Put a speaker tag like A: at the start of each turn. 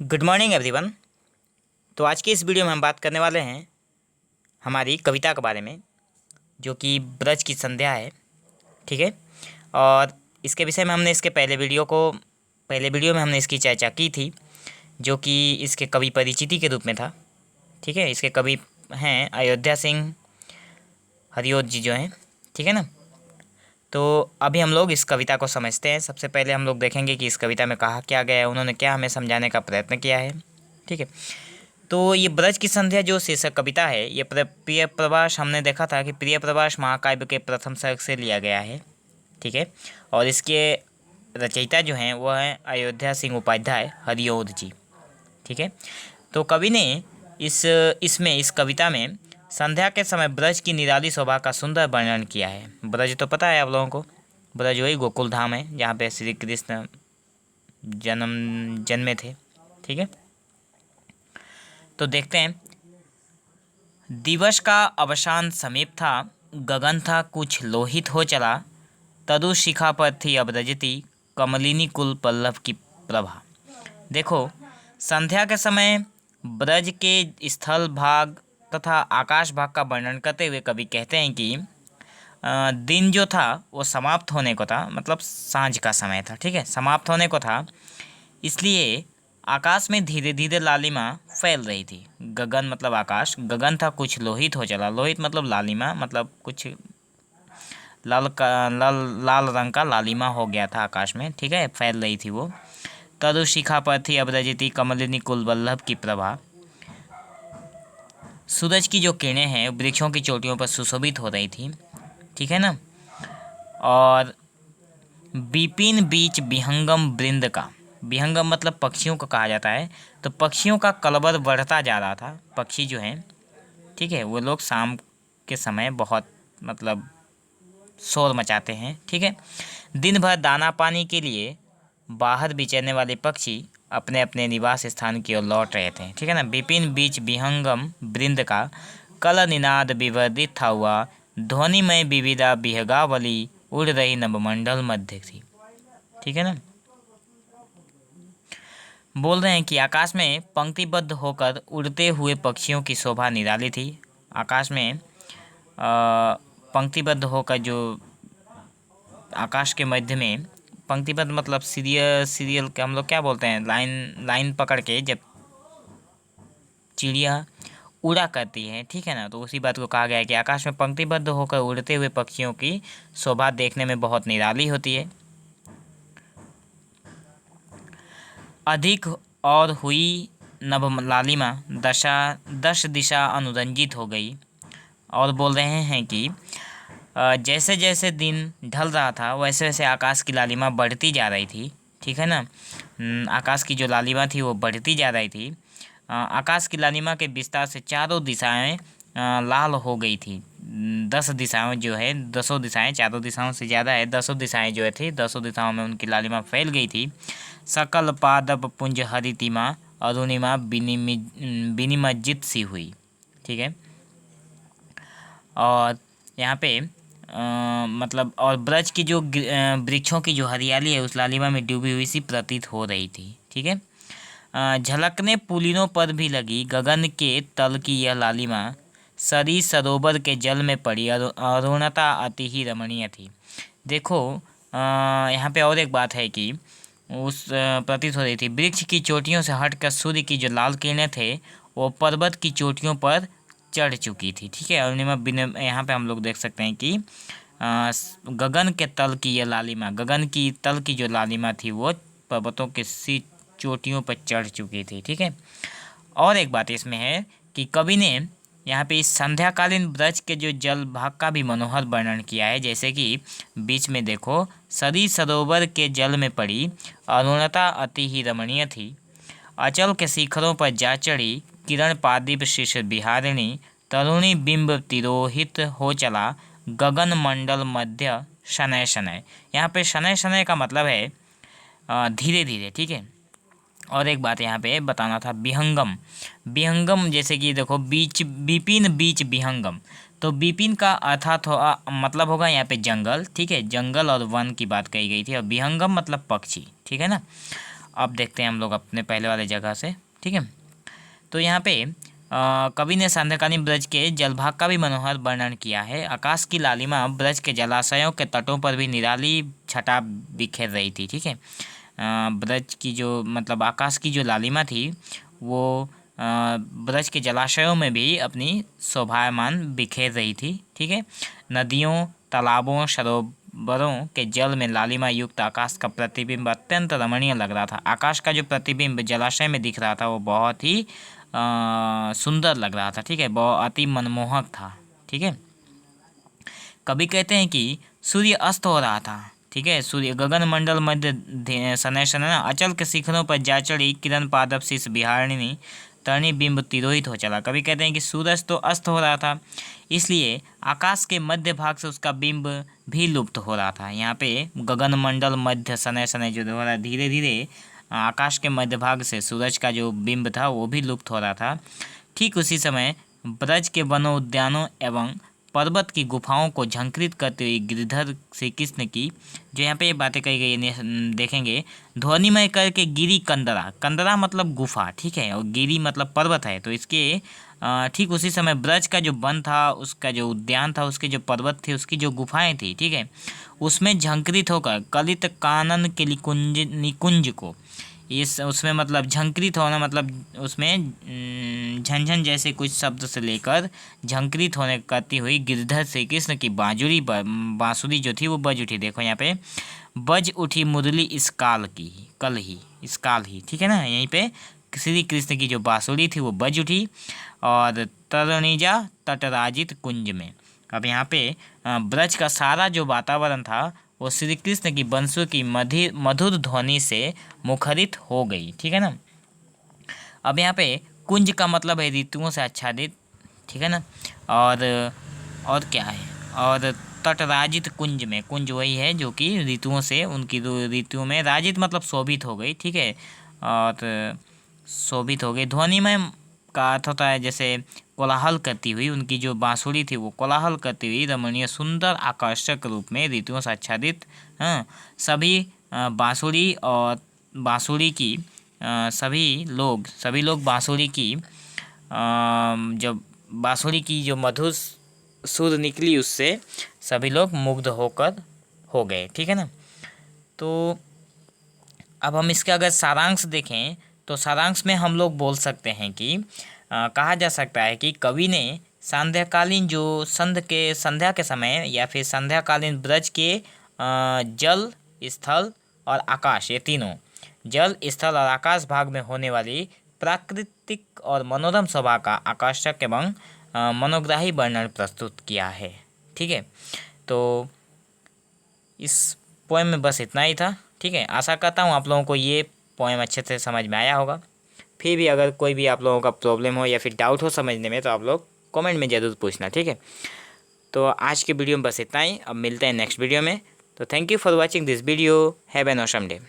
A: Good morning everyone. तो आज की इस वीडियो में हम बात करने वाले हैं हमारी कविता के बारे में, जो कि ब्रज की संध्या है। ठीक है। और इसके विषय में हमने इसके पहले वीडियो में हमने इसकी चर्चा की थी, जो कि इसके कवि परिचिति के रूप में था। ठीक है। इसके कवि हैं अयोध्या सिंह हरिओत जी जो हैं। ठीक है ना। तो अभी हम लोग इस कविता को समझते हैं। सबसे पहले हम लोग देखेंगे कि इस कविता में कहा क्या गया है, उन्होंने क्या हमें समझाने का प्रयत्न किया है। ठीक है। तो ये ब्रज की संध्या जो शीर्षक कविता है, ये प्रिय प्रवास, हमने देखा था कि प्रिय प्रवास महाकाव्य के प्रथम सर्ग से लिया गया है। ठीक है। और इसके रचयिता जो हैं वो हैं अयोध्या सिंह उपाध्याय हरिओध जी। ठीक है। तो कवि ने इस कविता में संध्या के समय ब्रज की निराली शोभा का सुंदर वर्णन किया है। ब्रज तो पता है आप लोगों को, ब्रज वही गोकुल धाम है जहाँ पे श्री कृष्ण जन्मे थे। ठीक है। तो देखते हैं। दिवस का अवसान समीप था, गगन था कुछ लोहित हो चला, तरु शिखा पर थी अब रजती, कमलिनी कुल पल्लव की प्रभा। देखो, संध्या के समय ब्रज के स्थल भाग तथा आकाश भाग का वर्णन करते हुए कवि कहते हैं कि दिन जो था वो समाप्त होने को था, मतलब सांझ का समय था। ठीक है, समाप्त होने को था, इसलिए आकाश में धीरे धीरे लालिमा फैल रही थी। गगन मतलब आकाश, गगन था कुछ लोहित हो चला, लोहित मतलब लालिमा, मतलब कुछ लाल रंग का लालिमा हो गया था आकाश में। ठीक है, फैल रही थी वो। तरु शिखा पर थी अबरजिती, कमलिनी कुल वल्लभ की प्रभा। सूरज की जो किरणें हैं वृक्षों की चोटियों पर सुशोभित हो रही थी। ठीक है ना। और विपिन बीच विहंगम वृंद का, विहंगम मतलब पक्षियों को कहा जाता है, तो पक्षियों का कलबल बढ़ता जा रहा था। पक्षी जो हैं, ठीक है, वो लोग शाम के समय बहुत मतलब शोर मचाते हैं। ठीक है। दिन भर दाना पानी के लिए बाहर विचरने वाले पक्षी अपने अपने निवास स्थान की ओर लौट रहे थे। ठीक है ना। विपिन बीच विहंगम वृंद का कल निनाद विवर्धित था हुआ, ध्वनि में विविधा विहगावली उड़ रही नभमंडल मध्य थी। ठीक है ना। बोल रहे हैं कि आकाश में पंक्तिबद्ध होकर उड़ते हुए पक्षियों की शोभा निराली थी। आकाश में पंक्तिबद्ध होकर जो आकाश के मध्य में पंक्तिबद्ध मतलब सीरियल के हम लोग क्या बोलते हैं, लाइन पकड़ के जब चिड़िया उड़ा करती है। ठीक है ना। तो उसी बात को कहा गया है कि आकाश में पंक्तिबद्ध होकर उड़ते हुए पक्षियों की शोभा देखने में बहुत निराली होती है। अधिक और हुई नभ लालिमा दश दिशा अनुरंजित हो गई। और बोल रहे हैं कि जैसे जैसे दिन ढल रहा था वैसे वैसे आकाश की लालिमा बढ़ती जा रही थी। ठीक है ना। आकाश की जो लालिमा थी वो बढ़ती जा रही थी। आकाश की लालिमा के विस्तार से चारों दिशाएं लाल हो गई थी। 10 दिशाएं जो है, 10 दिशाएं, चारों दिशाओं से ज़्यादा है, 10 दिशाएं जो है थी, 10 दिशाओं में उनकी लालिमा फैल गई थी। सकल पादप पुंज हरितिमा अरुणिमा विनिमज्जित सी हुई। ठीक है। और यहाँ पे मतलब और ब्रज की जो वृक्षों की जो हरियाली है उस लालिमा में डूबी हुई सी प्रतीत हो रही थी। ठीक है। झलकने पुलिनों पर भी लगी गगन के तल की यह लालिमा सरी सरोवर के जल में पड़ी अरुणता अति ही रमणीय थी। देखो, यहाँ पे और एक बात है कि उस प्रतीत हो रही थी, वृक्ष की चोटियों से हटकर सूर्य की जो लाल किरणें थे वो पर्वत की चोटियों पर चढ़ चुकी थी। ठीक है। अरुणिमा यहाँ पे हम लोग देख सकते हैं कि गगन के तल की ये लालिमा, गगन की तल की जो लालिमा थी वो पर्वतों के सी चोटियों पर चढ़ चुकी थी। ठीक है। और एक बात इसमें है कि कवि ने यहाँ पे इस संध्याकालीन ब्रज के जो जल भाग का भी मनोहर वर्णन किया है। जैसे कि बीच में देखो, सरी सरोवर के जल में पड़ी अरुणता अति ही रमणीय थी, अचल के शिखरों पर जा चढ़ी किरण पादीप शिशु बिहारिणी, तरुणी बिंब तिरोहित हो चला गगन मंडल मध्य शनय शनय। यहाँ पे शनय शनय का मतलब है धीरे धीरे। ठीक है। और एक बात यहाँ पे बताना था, विहंगम, विहंगम जैसे कि देखो बीच, विपिन बीच विहंगम, तो विपिन का अर्थात मतलब होगा यहाँ पे जंगल। ठीक है, जंगल और वन की बात कही गई थी। और विहंगम मतलब पक्षी। ठीक है ना। अब देखते हैं हम लोग अपने पहले वाले जगह से, ठीक है। तो यहाँ पे कवि ने सांध्यकालीन ब्रज के जलभाग का भी मनोहर वर्णन किया है। आकाश की लालिमा ब्रज के जलाशयों के तटों पर भी निराली छटा बिखेर रही थी, ठीक है। ब्रज की जो मतलब आकाश की जो लालिमा थी वो ब्रज के जलाशयों में भी अपनी शोभायमान बिखेर रही थी, ठीक है। नदियों, तालाबों, सरोवरों के जल में लालिमा युक्त आकाश का प्रतिबिंब अत्यंत रमणीय लग रहा था। आकाश का जो प्रतिबिंब जलाशय में दिख रहा था वो बहुत ही सुंदर लग रहा था, ठीक है, बहुत अति मनमोहक था, ठीक है। कवि कहते हैं कि सूर्य अस्त हो रहा था, ठीक है। सूर्य गगन मंडल मध्य शनय शनय अचल के शिखरों पर जा चढ़ी किरण पादप शीस बिहारिणी तरणी बिंब तिरोहित हो चला। कवि कहते हैं कि सूरज तो अस्त हो रहा था, इसलिए आकाश के मध्य भाग से उसका बिंब भी लुप्त हो रहा था। यहाँ पे गगन मंडल मध्य शनय शनय जो हो रहा है, धीरे धीरे आकाश के मध्य भाग से सूरज का जो बिंब था वो भी लुप्त हो रहा था। ठीक उसी समय ब्रज के वनों, उद्यानों एवं पर्वत की गुफाओं को झंकृत करते हुए गिरिधर श्री कृष्ण की जो यहाँ पे ये बातें कही गई देखेंगे। ध्वनिमय करके गिरी कंदरा, कंदरा मतलब गुफा, ठीक है, और गिरी मतलब पर्वत है। तो इसके ठीक उसी समय ब्रज का जो वन था, उसका जो उद्यान था, उसके जो पर्वत थे, उसकी जो गुफाएं थी, ठीक है, उसमें झंकृत होकर कलित कानन के निकुंज को इस उसमें मतलब झंकृत होना मतलब उसमें झंझन जैसे कुछ शब्द से लेकर झंकृत होने करती हुई गिरधर श्री कृष्ण की बांसुरी जो थी वो बज उठी। देखो यहाँ पे बज उठी मुरली इस काल की, कल ही, इस काल ही, ठीक है ना। यहीं पे श्री कृष्ण की जो बांसुरी थी वो बज उठी और तरणिजा तटराजित कुंज में। अब यहाँ पे ब्रज का सारा जो वातावरण था वो श्री कृष्ण की बंसुरी की मधुर ध्वनि से मुखरित हो गई, ठीक है ना। अब यहाँ पे कुंज का मतलब है ऋतुओं से आच्छादित, ठीक है ना। और क्या है, और तटराजित कुंज में, कुंज वही है जो कि ऋतुओं से उनकी ऋतुओं में राजित मतलब शोभित हो गई, ठीक है, और शोभित हो गई। ध्वनिमय का अर्थ होता है जैसे कोलाहल करती हुई, उनकी जो बांसुरी थी वो कोलाहल करती हुई रमणीय सुंदर आकर्षक रूप में ऋतुओं से आच्छादित। हाँ, सभी बांसुरी और बांसुरी की सभी लोग बांसुरी की जब बांसुरी की जो मधुर सुर निकली उससे सभी लोग मुग्ध होकर हो गए, ठीक है ना। तो अब हम इसका अगर सारांश देखें तो सारांश में हम लोग बोल सकते हैं कि कहा जा सकता है कि कवि ने संध्याकालीन जो संध्या के समय या फिर संध्याकालीन ब्रज के जल, स्थल और आकाश, ये तीनों जल, स्थल और आकाश भाग में होने वाली प्राकृतिक और मनोरम शोभा का आकर्षक एवं मनोग्राही वर्णन प्रस्तुत किया है, ठीक है। तो इस पोएम में बस इतना ही था, ठीक है। आशा करता हूँ आप लोगों को ये पोएम अच्छे से समझ में आया होगा। फिर भी अगर कोई भी आप लोगों का प्रॉब्लम हो या फिर डाउट हो समझने में तो आप लोग कमेंट में ज़रूर पूछना, ठीक है। तो आज के वीडियो में बस इतना ही, अब मिलते हैं नेक्स्ट वीडियो में। तो thank you for watching this video, have an awesome day.